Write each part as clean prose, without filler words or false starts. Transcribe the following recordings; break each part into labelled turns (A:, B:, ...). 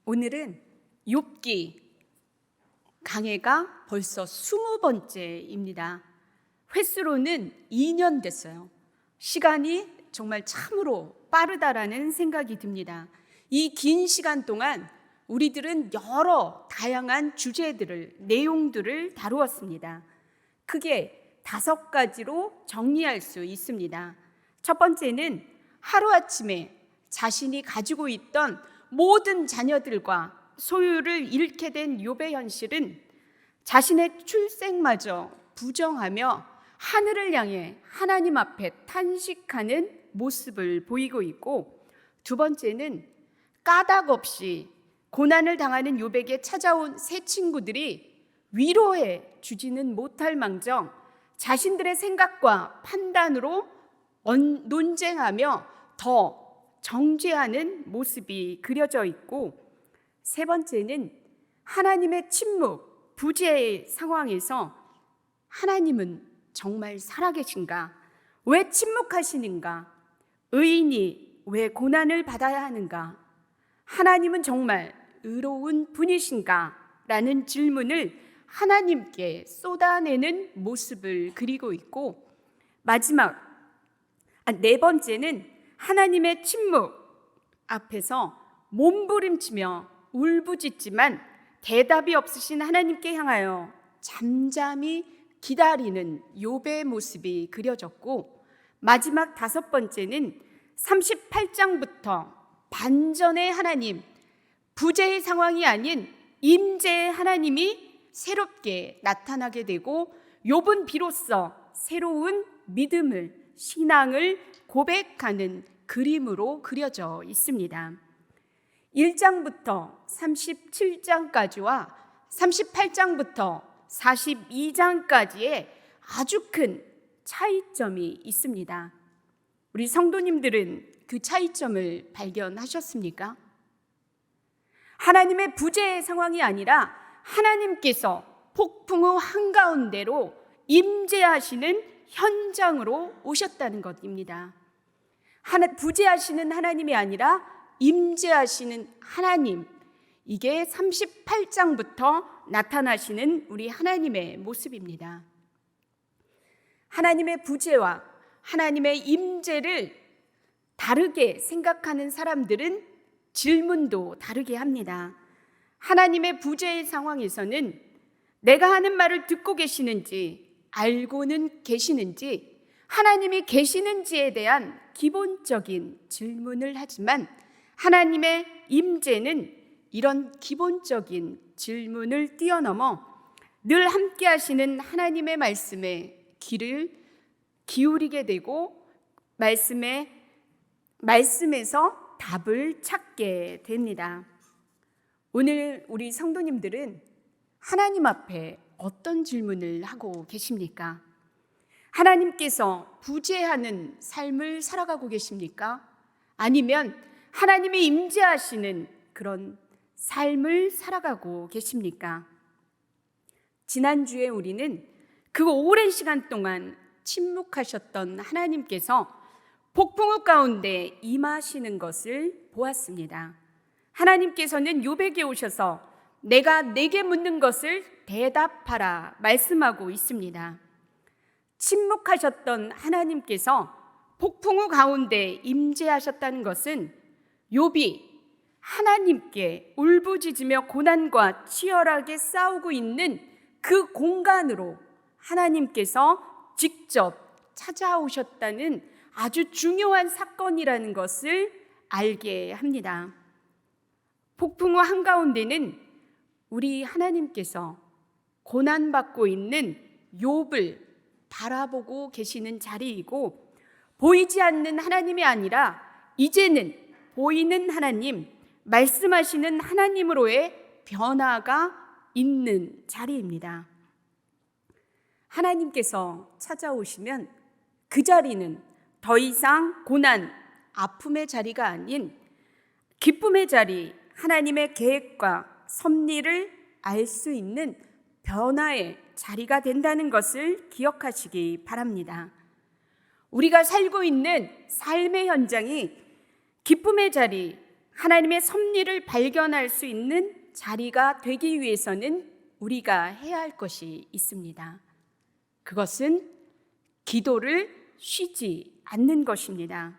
A: 오늘은 욥기 강해가 벌써 20번째입니다. 횟수로는 2년 됐어요. 시간이 정말 참으로 빠르다라는 생각이 듭니다. 이 긴 시간 동안 우리들은 여러 다양한 주제들을, 내용들을 다루었습니다. 크게 5가지로 정리할 수 있습니다. 첫 번째는 하루아침에 자신이 가지고 있던 모든 자녀들과 소유를 잃게 된 욥의 현실은 자신의 출생마저 부정하며 하늘을 향해 하나님 앞에 탄식하는 모습을 보이고 있고, 두 번째는 까닭 없이 고난을 당하는 욥에게 찾아온 새 친구들이 위로해 주지는 못할 망정 자신들의 생각과 판단으로 논쟁하며 더 정죄하는 모습이 그려져 있고, 세 번째는 하나님의 침묵, 부재의 상황에서 하나님은 정말 살아계신가? 왜 침묵하시는가? 의인이 왜 고난을 받아야 하는가? 하나님은 정말 의로운 분이신가? 라는 질문을 하나님께 쏟아내는 모습을 그리고 있고, 마지막 네 번째는 하나님의 침묵 앞에서 몸부림치며 울부짖지만 대답이 없으신 하나님께 향하여 잠잠히 기다리는 욥의 모습이 그려졌고, 마지막 5번째는 38장부터 반전의 하나님, 부재의 상황이 아닌 임재의 하나님이 새롭게 나타나게 되고, 욥은 비로소 새로운 믿음을, 신앙을 고백하는 그림으로 그려져 있습니다. 1장부터 37장까지와 38장부터 42장까지의 아주 큰 차이점이 있습니다. 우리 성도님들은 그 차이점을 발견하셨습니까? 하나님의 부재의 상황이 아니라 하나님께서 폭풍 후 한가운데로 임재하시는 현장으로 오셨다는 것입니다. 부재하시는 하나님이 아니라 임재하시는 하나님, 이게 38장부터 나타나시는 우리 하나님의 모습입니다. 하나님의 부재와 하나님의 임재를 다르게 생각하는 사람들은 질문도 다르게 합니다. 하나님의 부재의 상황에서는 내가 하는 말을 듣고 계시는지, 알고는 계시는지, 하나님이 계시는지에 대한 기본적인 질문을 하지만, 하나님의 임재는 이런 기본적인 질문을 뛰어넘어 늘 함께 하시는 하나님의 말씀에 귀를 기울이게 되고 말씀에서 답을 찾게 됩니다. 오늘 우리 성도님들은 하나님 앞에 어떤 질문을 하고 계십니까? 하나님께서 부재하는 삶을 살아가고 계십니까? 아니면 하나님이 임재하시는 그런 삶을 살아가고 계십니까? 지난주에 우리는 그 오랜 시간 동안 침묵하셨던 하나님께서 폭풍우 가운데 임하시는 것을 보았습니다. 하나님께서는 욥에게 오셔서 내가 내게 묻는 것을 대답하라 말씀하고 있습니다. 침묵하셨던 하나님께서 폭풍우 가운데 임재하셨다는 것은 욥이 하나님께 울부짖으며 고난과 치열하게 싸우고 있는 그 공간으로 하나님께서 직접 찾아오셨다는 아주 중요한 사건이라는 것을 알게 합니다. 폭풍우 한가운데는 우리 하나님께서 고난받고 있는 욥을 바라보고 계시는 자리이고, 보이지 않는 하나님이 아니라 이제는 보이는 하나님, 말씀하시는 하나님으로의 변화가 있는 자리입니다. 하나님께서 찾아오시면 그 자리는 더 이상 고난, 아픔의 자리가 아닌 기쁨의 자리, 하나님의 계획과 섭리를 알 수 있는 변화의 자리가 된다는 것을 기억하시기 바랍니다. 우리가 살고 있는 삶의 현장이 기쁨의 자리, 하나님의 섭리를 발견할 수 있는 자리가 되기 위해서는 우리가 해야 할 것이 있습니다. 그것은 기도를 쉬지 않는 것입니다.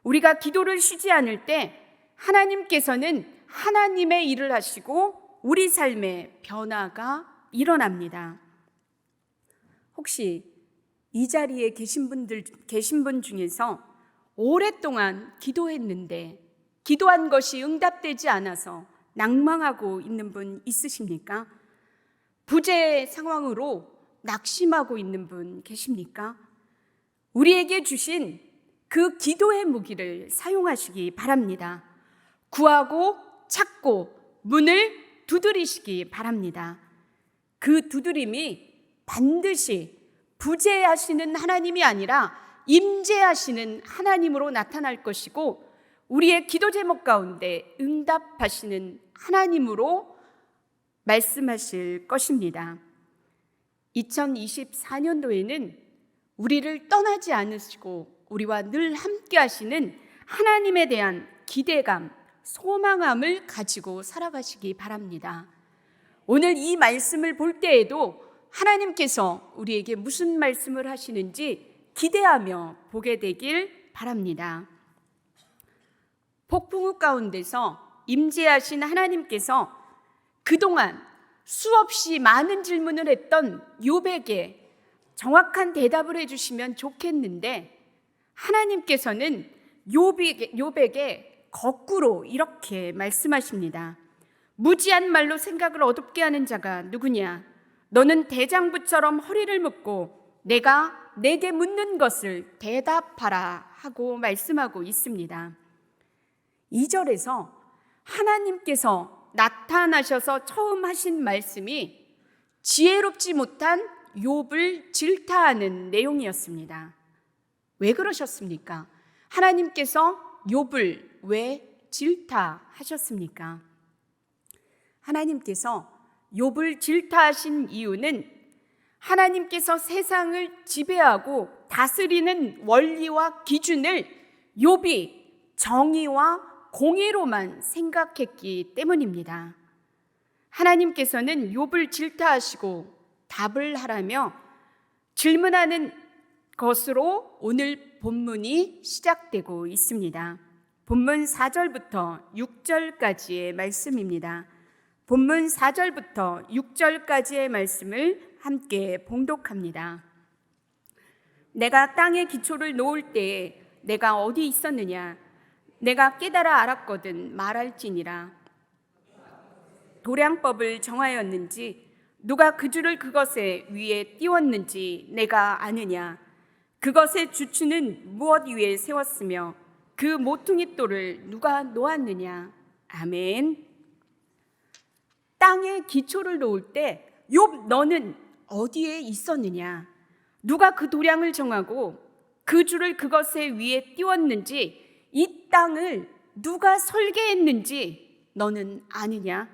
A: 우리가 기도를 쉬지 않을 때 하나님께서는 하나님의 일을 하시고 우리 삶에 변화가 일어납니다. 혹시 이 자리에 계신 분 중에서 오랫동안 기도했는데 기도한 것이 응답되지 않아서 낭망하고 있는 분 있으십니까? 부재 상황으로 낙심하고 있는 분 계십니까? 우리에게 주신 그 기도의 무기를 사용하시기 바랍니다. 구하고 찾고 문을 두드리시기 바랍니다. 그 두드림이 반드시 부재하시는 하나님이 아니라 임재하시는 하나님으로 나타날 것이고 우리의 기도 제목 가운데 응답하시는 하나님으로 말씀하실 것입니다. 2024년도에는 우리를 떠나지 않으시고 우리와 늘 함께 하시는 하나님에 대한 기대감, 소망함을 가지고 살아가시기 바랍니다. 오늘 이 말씀을 볼 때에도 하나님께서 우리에게 무슨 말씀을 하시는지 기대하며 보게 되길 바랍니다. 폭풍우 가운데서 임재하신 하나님께서 그동안 수없이 많은 질문을 했던 욥에게 정확한 대답을 해주시면 좋겠는데 하나님께서는 욥에게 거꾸로 이렇게 말씀하십니다. 무지한 말로 생각을 어둡게 하는 자가 누구냐? 너는 대장부처럼 허리를 묶고 내가 내게 묻는 것을 대답하라 하고 말씀하고 있습니다. 2절에서 하나님께서 나타나셔서 처음 하신 말씀이 지혜롭지 못한 욥을 질타하는 내용이었습니다. 왜 그러셨습니까? 하나님께서 욥을 왜 질타하셨습니까? 하나님께서 욥을 질타하신 이유는 하나님께서 세상을 지배하고 다스리는 원리와 기준을 욥이 정의와 공의로만 생각했기 때문입니다. 하나님께서는 욥을 질타하시고 답을 하라며 질문하는 것으로 오늘 본문이 시작되고 있습니다. 본문 4절부터 6절까지의 말씀입니다. 본문 4절부터 6절까지의 말씀을 함께 봉독합니다. 내가 땅에 기초를 놓을 때에 내가 어디 있었느냐? 내가 깨달아 알았거든 말할지니라. 도량법을 정하였는지 누가 그 줄을 그것의 위에 띄웠는지 내가 아느냐? 그것의 주추는 무엇 위에 세웠으며 그 모퉁이 돌을 누가 놓았느냐? 아멘. 땅에 기초를 놓을 때 욥 너는 어디에 있었느냐? 누가 그 도량을 정하고 그 줄을 그것의 위에 띄웠는지 이 땅을 누가 설계했는지 너는 아느냐?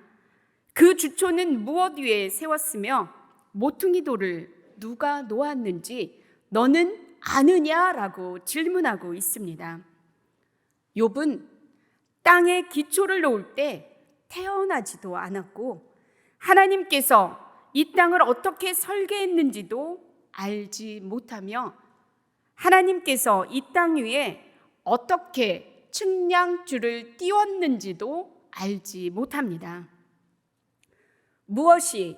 A: 그 주초는 무엇 위에 세웠으며 모퉁이 돌을 누가 놓았는지 너는 아느냐라고 질문하고 있습니다. 욥은 땅에 기초를 놓을 때 태어나지도 않았고 하나님께서 이 땅을 어떻게 설계했는지도 알지 못하며 하나님께서 이 땅 위에 어떻게 측량줄을 띄웠는지도 알지 못합니다. 무엇이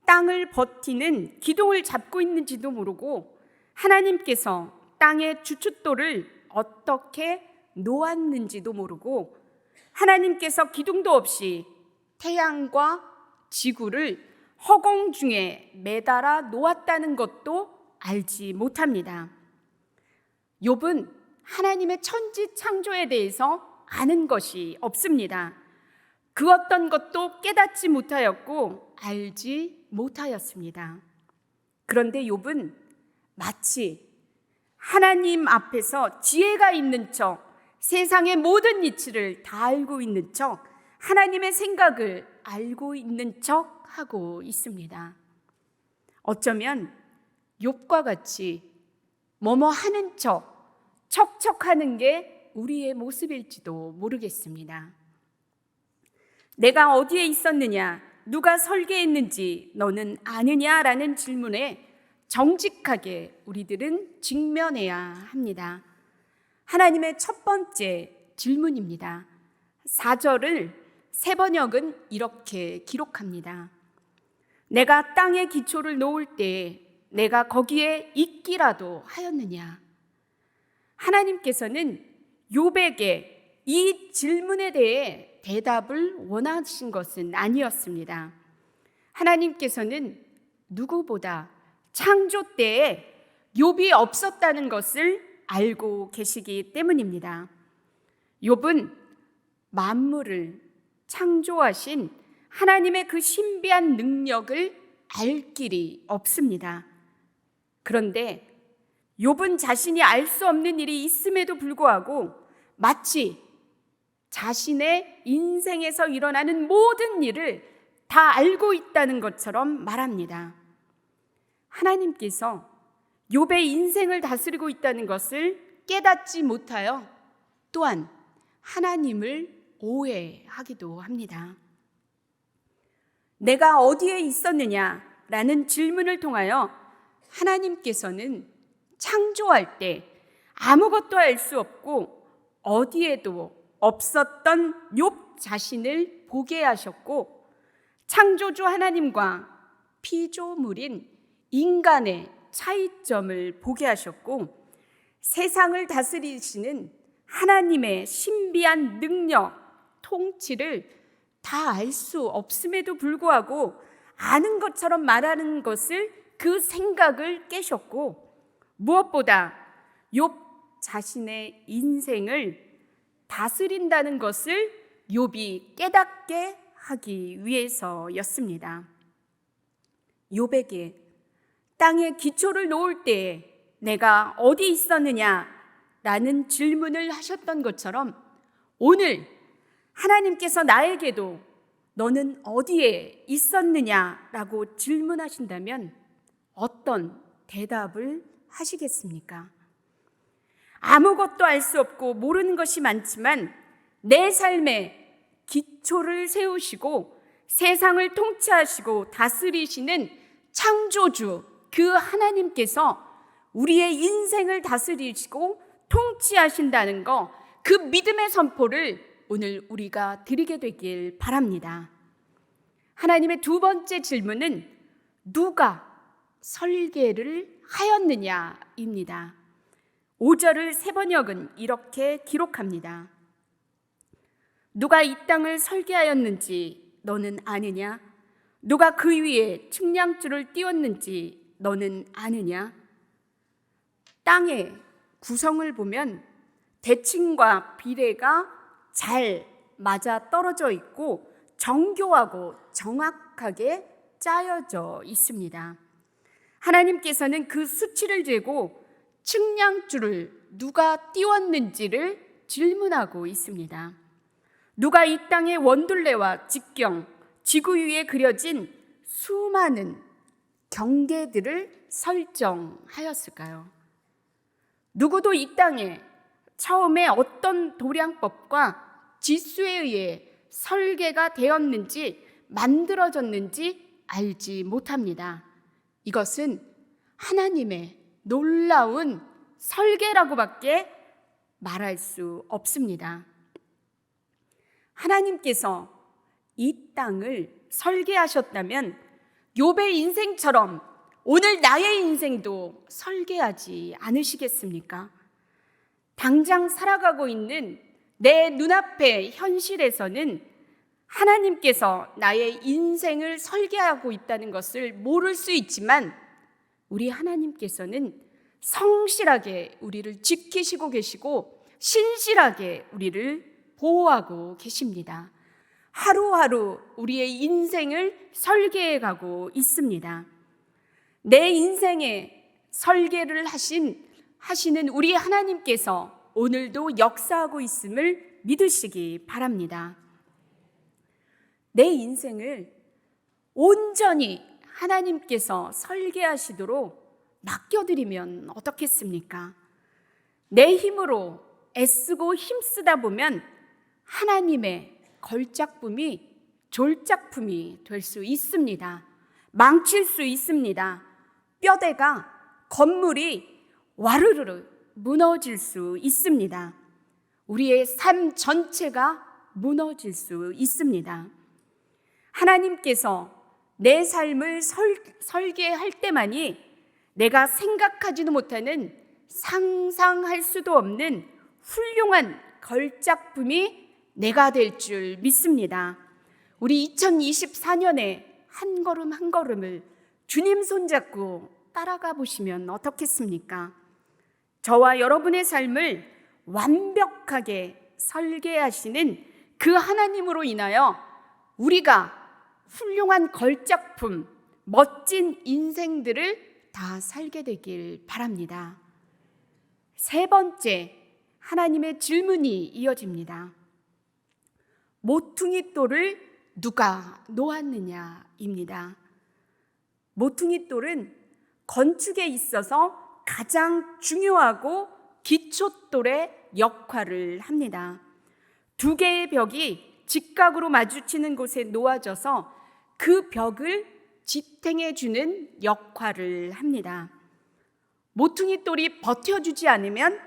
A: 땅을 버티는 기둥을 잡고 있는지도 모르고 하나님께서 땅의 주춧돌을 어떻게 놓았는지도 모르고 하나님께서 기둥도 없이 태양과 지구를 허공 중에 매달아 놓았다는 것도 알지 못합니다. 욥은 하나님의 천지 창조에 대해서 아는 것이 없습니다. 그 어떤 것도 깨닫지 못하였고 알지 못하였습니다. 그런데 욥은 마치 하나님 앞에서 지혜가 있는 척, 세상의 모든 이치를 다 알고 있는 척, 하나님의 생각을 알고 있는 척 하고 있습니다. 어쩌면 욥과 같이 뭐뭐 하는 척, 척척하는 게 우리의 모습일지도 모르겠습니다. 내가 어디에 있었느냐, 누가 설계했는지 너는 아느냐라는 질문에 정직하게 우리들은 직면해야 합니다. 하나님의 첫 번째 질문입니다. 4절을 세번역은 이렇게 기록합니다. 내가 땅에 기초를 놓을 때 내가 거기에 있기라도 하였느냐. 하나님께서는 욥에게 이 질문에 대해 대답을 원하신 것은 아니었습니다. 하나님께서는 누구보다 창조 때에 욥이 없었다는 것을 알고 계시기 때문입니다. 욥은 만물을 창조하신 하나님의 그 신비한 능력을 알 길이 없습니다. 그런데 욥은 자신이 알 수 없는 일이 있음에도 불구하고 마치 자신의 인생에서 일어나는 모든 일을 다 알고 있다는 것처럼 말합니다. 하나님께서 욥의 인생을 다스리고 있다는 것을 깨닫지 못하여 또한 하나님을 오해하기도 합니다. 내가 어디에 있었느냐라는 질문을 통하여 하나님께서는 창조할 때 아무것도 알 수 없고 어디에도 없었던 욥 자신을 보게 하셨고, 창조주 하나님과 피조물인 인간의 차이점을 보게 하셨고, 세상을 다스리시는 하나님의 신비한 능력, 통치를 다 알 수 없음에도 불구하고 아는 것처럼 말하는 것을, 그 생각을 깨셨고, 무엇보다 욥 자신의 인생을 다스린다는 것을 욥이 깨닫게 하기 위해서였습니다. 욥에게 땅에 기초를 놓을 때에 내가 어디 있었느냐라는 질문을 하셨던 것처럼 오늘 하나님께서 나에게도 너는 어디에 있었느냐라고 질문하신다면 어떤 대답을 하시겠습니까? 아무것도 알 수 없고 모르는 것이 많지만 내 삶에 기초를 세우시고 세상을 통치하시고 다스리시는 창조주 그 하나님께서 우리의 인생을 다스리시고 통치하신다는 거, 그 믿음의 선포를 오늘 우리가 드리게 되길 바랍니다. 하나님의 두 번째 질문은 누가 설계를 하였느냐입니다. 5절을 세번역은 이렇게 기록합니다. 누가 이 땅을 설계하였는지 너는 아느냐? 누가 그 위에 측량줄을 띄웠는지 너는 아느냐? 땅의 구성을 보면 대칭과 비례가 잘 맞아 떨어져 있고 정교하고 정확하게 짜여져 있습니다. 하나님께서는 그 수치를 재고 측량줄을 누가 띄웠는지를 질문하고 있습니다. 누가 이 땅의 원둘레와 직경, 지구 위에 그려진 수많은 경계들을 설정하였을까요? 누구도 이 땅에 처음에 어떤 도량법과 지수에 의해 설계가 되었는지 만들어졌는지 알지 못합니다. 이것은 하나님의 놀라운 설계라고밖에 말할 수 없습니다. 하나님께서 이 땅을 설계하셨다면 욥의 인생처럼 오늘 나의 인생도 설계하지 않으시겠습니까? 당장 살아가고 있는 내 눈앞의 현실에서는 하나님께서 나의 인생을 설계하고 있다는 것을 모를 수 있지만 우리 하나님께서는 성실하게 우리를 지키시고 계시고 신실하게 우리를 보호하고 계십니다. 하루하루 우리의 인생을 설계해 가고 있습니다. 내 인생에 설계를 하시는 우리 하나님께서 오늘도 역사하고 있음을 믿으시기 바랍니다. 내 인생을 온전히 하나님께서 설계하시도록 맡겨드리면 어떻겠습니까? 내 힘으로 애쓰고 힘쓰다 보면 하나님의 걸작품이 졸작품이 될 수 있습니다. 망칠 수 있습니다. 뼈대가, 건물이 와르르르 무너질 수 있습니다. 우리의 삶 전체가 무너질 수 있습니다. 하나님께서 내 삶을 설계할 때만이 내가 생각하지도 못하는, 상상할 수도 없는 훌륭한 걸작품이 내가 될 줄 믿습니다. 우리 2024년에 한 걸음 한 걸음을 주님 손잡고 따라가 보시면 어떻겠습니까? 저와 여러분의 삶을 완벽하게 설계하시는 그 하나님으로 인하여 우리가 훌륭한 걸작품, 멋진 인생들을 다 살게 되길 바랍니다. 세 번째, 하나님의 질문이 이어집니다. 모퉁이 돌을 누가 놓았느냐입니다. 모퉁이 돌은 건축에 있어서 가장 중요하고 기초돌의 역할을 합니다. 두 개의 벽이 직각으로 마주치는 곳에 놓아져서 그 벽을 지탱해 주는 역할을 합니다. 모퉁이 돌이 버텨주지 않으면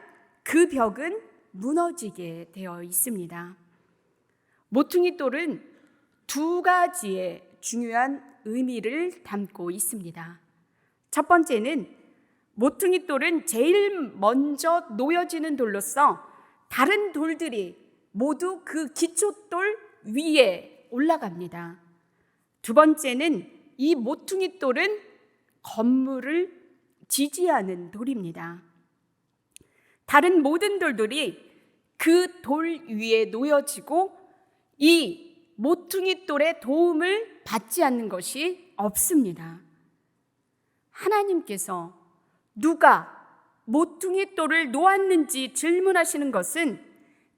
A: 그 벽은 무너지게 되어 있습니다. 모퉁이 돌은 두 가지의 중요한 의미를 담고 있습니다. 첫 번째는 모퉁이 돌은 제일 먼저 놓여지는 돌로서 다른 돌들이 모두 그 기초돌 위에 올라갑니다. 두 번째는 이 모퉁이 돌은 건물을 지지하는 돌입니다. 다른 모든 돌들이 그 돌 위에 놓여지고 이 모퉁이 돌의 도움을 받지 않는 것이 없습니다. 하나님께서 누가 모퉁이 돌을 놓았는지 질문하시는 것은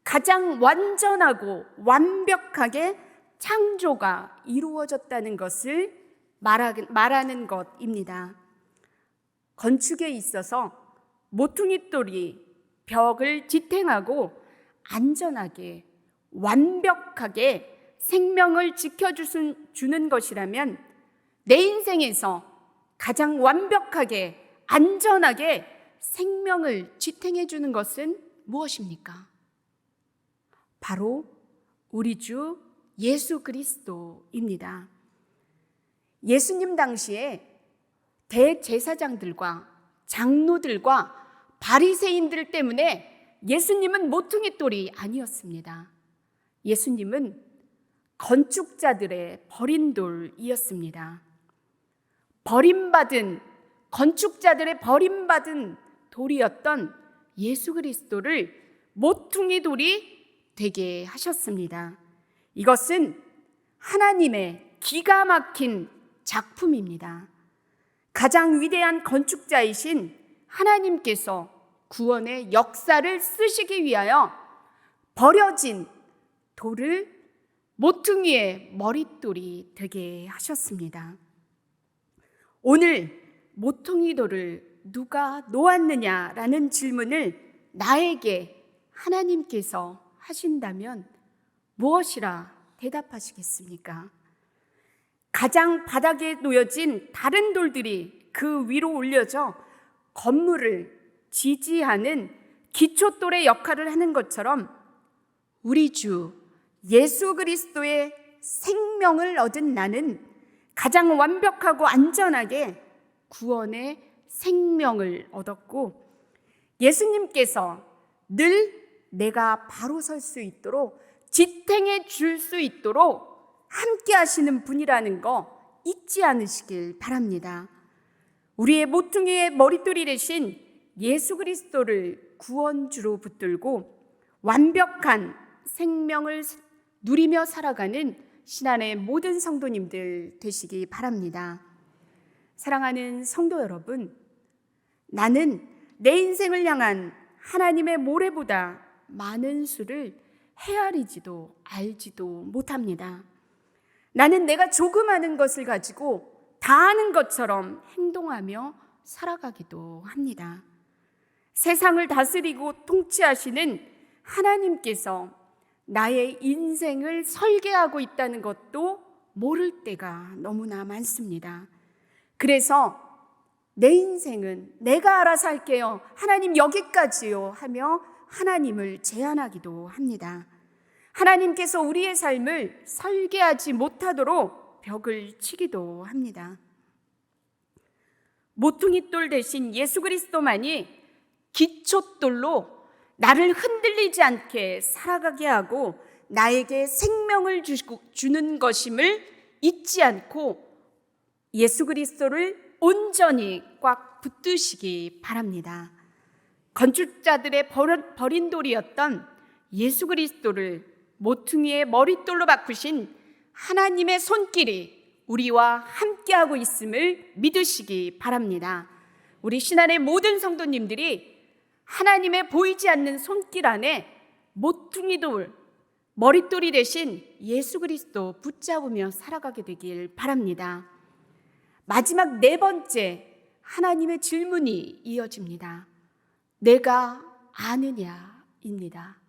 A: 가장 완전하고 완벽하게 창조가 이루어졌다는 것을 말하는 것입니다. 건축에 있어서 모퉁이 돌이 벽을 지탱하고 안전하게 완벽하게 생명을 지켜주는 것이라면 내 인생에서 가장 완벽하게 안전하게 생명을 지탱해 주는 것은 무엇입니까? 바로 우리 주 예수 그리스도입니다. 예수님 당시에 대제사장들과 장로들과 바리새인들 때문에 예수님은 모퉁이 돌이 아니었습니다. 예수님은 건축자들의 버린 돌이었습니다. 버림받은, 건축자들의 버림받은 돌이었던 예수 그리스도를 모퉁이 돌이 되게 하셨습니다. 이것은 하나님의 기가 막힌 작품입니다. 가장 위대한 건축자이신 하나님께서 구원의 역사를 쓰시기 위하여 버려진 돌을 모퉁이의 머릿돌이 되게 하셨습니다. 오늘 모퉁이 돌을 누가 놓았느냐라는 질문을 나에게 하나님께서 하신다면 무엇이라 대답하시겠습니까? 가장 바닥에 놓여진 다른 돌들이 그 위로 올려져 건물을 지지하는 기초돌의 역할을 하는 것처럼 우리 주 예수 그리스도의 생명을 얻은 나는 가장 완벽하고 안전하게 구원의 생명을 얻었고, 예수님께서 늘 내가 바로 설 수 있도록 지탱해 줄 수 있도록 함께 하시는 분이라는 거 잊지 않으시길 바랍니다. 우리의 모퉁이의 머릿돌이 되신 예수 그리스도를 구원주로 붙들고 완벽한 생명을 누리며 살아가는 신안의 모든 성도님들 되시기 바랍니다. 사랑하는 성도 여러분, 나는 내 인생을 향한 하나님의 모래보다 많은 수를 헤아리지도 알지도 못합니다. 나는 내가 조금 아는 것을 가지고 다 아는 것처럼 행동하며 살아가기도 합니다. 세상을 다스리고 통치하시는 하나님께서 나의 인생을 설계하고 있다는 것도 모를 때가 너무나 많습니다. 그래서 내 인생은 내가 알아서 할게요, 하나님 여기까지요 하며 하나님을 제한하기도 합니다. 하나님께서 우리의 삶을 설계하지 못하도록 벽을 치기도 합니다. 모퉁이돌 대신 예수 그리스도만이 기초돌로 나를 흔들리지 않게 살아가게 하고 나에게 생명을 주는 것임을 잊지 않고 예수 그리스도를 온전히 꽉 붙드시기 바랍니다. 건축자들의 버린 돌이었던 예수 그리스도를 모퉁이의 머릿돌로 바꾸신 하나님의 손길이 우리와 함께하고 있음을 믿으시기 바랍니다. 우리 신안의 모든 성도님들이 하나님의 보이지 않는 손길 안에 모퉁이돌, 머릿돌이 되신 예수 그리스도 붙잡으며 살아가게 되길 바랍니다. 마지막 네 번째, 하나님의 질문이 이어집니다. 내가 아느냐입니다.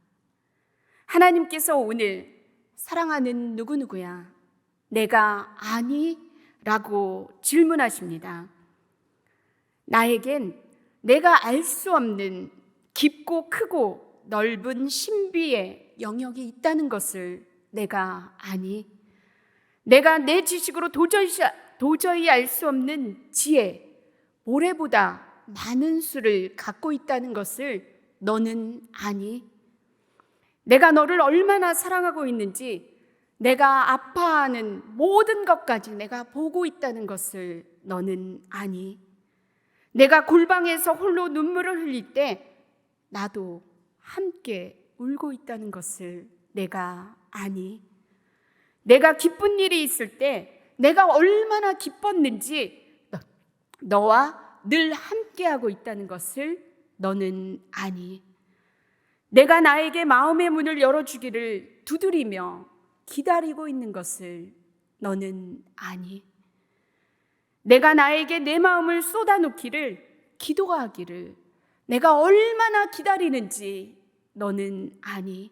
A: 하나님께서 오늘 사랑하는 누구누구야, 내가 아니? 라고 질문하십니다. 나에겐 내가 알 수 없는 깊고 크고 넓은 신비의 영역이 있다는 것을 내가 아니? 내가 내 지식으로 도저히 알 수 없는 지혜, 모래보다 많은 수를 갖고 있다는 것을 너는 아니? 내가 너를 얼마나 사랑하고 있는지, 내가 아파하는 모든 것까지 내가 보고 있다는 것을 너는 아니? 내가 골방에서 홀로 눈물을 흘릴 때 나도 함께 울고 있다는 것을 내가 아니? 내가 기쁜 일이 있을 때 내가 얼마나 기뻤는지 너와 늘 함께하고 있다는 것을 너는 아니? 내가 나에게 마음의 문을 열어주기를 두드리며 기다리고 있는 것을 너는 아니? 내가 나에게 내 마음을 쏟아놓기를, 기도하기를 내가 얼마나 기다리는지 너는 아니?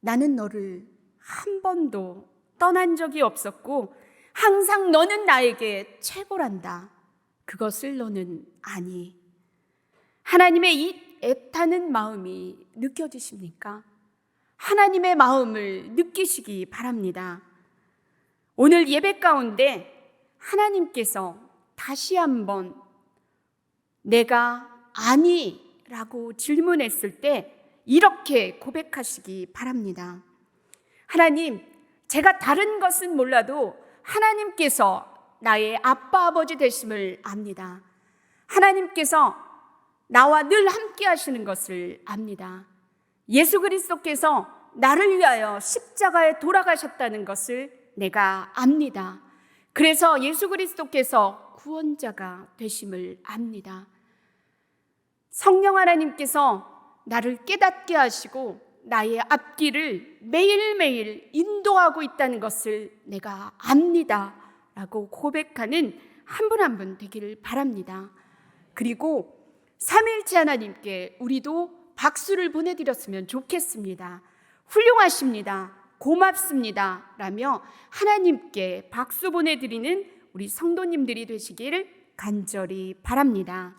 A: 나는 너를 한 번도 떠난 적이 없었고 항상 너는 나에게 최고란다. 그것을 너는 아니? 하나님의 이 애타는 마음이 느껴지십니까? 하나님의 마음을 느끼시기 바랍니다. 오늘 예배 가운데 하나님께서 다시 한번 내가 아니? 라고 질문했을 때 이렇게 고백하시기 바랍니다. 하나님, 제가 다른 것은 몰라도 하나님께서 나의 아빠 아버지 되심을 압니다. 하나님께서 나와 늘 함께 하시는 것을 압니다. 예수 그리스도께서 나를 위하여 십자가에 돌아가셨다는 것을 내가 압니다. 그래서 예수 그리스도께서 구원자가 되심을 압니다. 성령 하나님께서 나를 깨닫게 하시고 나의 앞길을 매일매일 인도하고 있다는 것을 내가 압니다. 라고 고백하는 한 분 한 분 되기를 바랍니다. 그리고 삼위일체 하나님께 우리도 박수를 보내드렸으면 좋겠습니다. 훌륭하십니다. 고맙습니다. 라며 하나님께 박수 보내드리는 우리 성도님들이 되시기를 간절히 바랍니다.